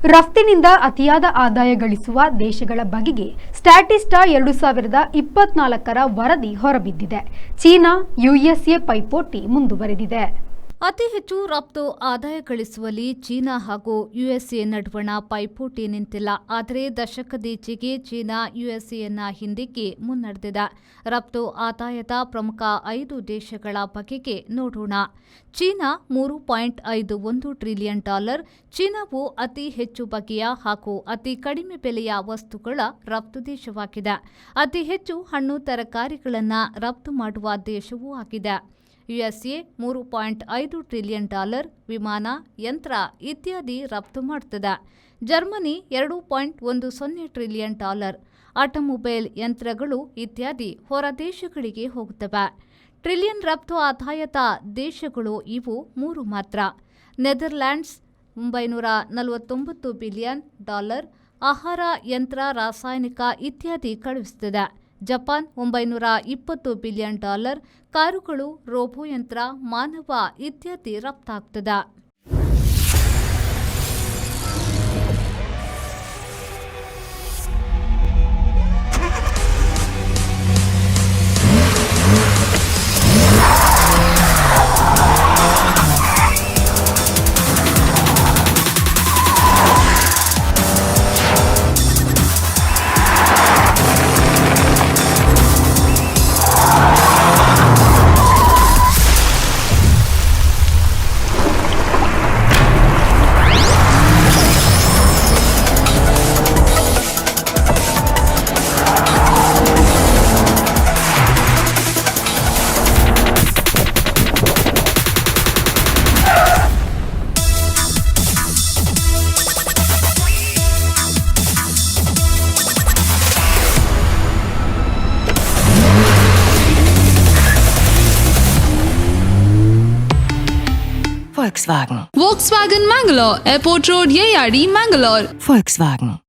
ರಫ್ತಿನಿಂದ ಅತಿಯಾದ ಆದಾಯ ಗಳಿಸುವ ದೇಶಗಳ ಬಗೆಗೆ ಸ್ಟ್ಯಾಟಿಸ್ಟಾ 2024ರ ವರದಿ ಹೊರಬಿದ್ದಿದೆ. ಚೀನಾ ಯುಎಸ್ಎ ಪೈಪೋಟಿ ಮುಂದುವರೆದಿದೆ. ಅತಿ ಹೆಚ್ಚು ರಫ್ತು ಆದಾಯ ಗಳಿಸುವಲ್ಲಿ ಚೀನಾ ಹಾಗೂ ಯುಎಸ್ಎ ನಡುವಣ ಪೈಪೋಟಿ ನಿಂತಿಲ್ಲ. ಆದರೆ ದಶಕದೀಚೆಗೆ ಚೀನಾ ಯುಎಸ್ಎಯನ್ನ ಹಿಂದಿಕ್ಕಿ ಮುನ್ನಡೆದಿದೆ. ರಫ್ತು ಆದಾಯದ ಪ್ರಮುಖ 5 ದೇಶಗಳ ಬಗೆಗೆ ನೋಡೋಣ. China $3.51 trillion. ಚೀನಾವು ಅತಿ ಹೆಚ್ಚು ಬಗೆಯ ಹಾಗೂ ಅತಿ ಕಡಿಮೆ ಬೆಲೆಯ ವಸ್ತುಗಳ ರಫ್ತು ದೇಶವಾಗಿದೆ. ಅತಿ ಹೆಚ್ಚು ಹಣ್ಣು ತರಕಾರಿಗಳನ್ನು ರಫ್ತು ಮಾಡುವ ದೇಶವೂ ಆಗಿದೆ. ಯುಎಸ್ಎ $3.5 ಟ್ರಿಲಿಯನ್, ವಿಮಾನ, ಯಂತ್ರ ಇತ್ಯಾದಿ ರಫ್ತು ಮಾಡುತ್ತದೆ. ಜರ್ಮನಿ $2.10 ಟ್ರಿಲಿಯನ್, ಆಟೋಮೊಬೈಲ್ ಯಂತ್ರಗಳು ಇತ್ಯಾದಿ ಹೊರ ದೇಶಗಳಿಗೆ ಹೋಗುತ್ತವೆ. ಟ್ರಿಲಿಯನ್ ರಫ್ತು ಆದಾಯದ ದೇಶಗಳು ಇವು 3 ಮಾತ್ರ. ನೆದರ್ಲ್ಯಾಂಡ್ಸ್ $949 ಬಿಲಿಯನ್, ಆಹಾರ, ಯಂತ್ರ, ರಾಸಾಯನಿಕ ಇತ್ಯಾದಿ ಕಳುಹಿಸುತ್ತದೆ. ಜಪಾನ್ $920 ಬಿಲಿಯನ್, ಕಾರುಗಳು, ರೋಬೋ ಯಂತ್ರ, ಮಾನವ ಇತ್ಯಾದಿ ರಫ್ತಾಗುತ್ತದೆ. Volkswagen Mangalore, Airport Road, Yeyadi, Mangalore. Volkswagen.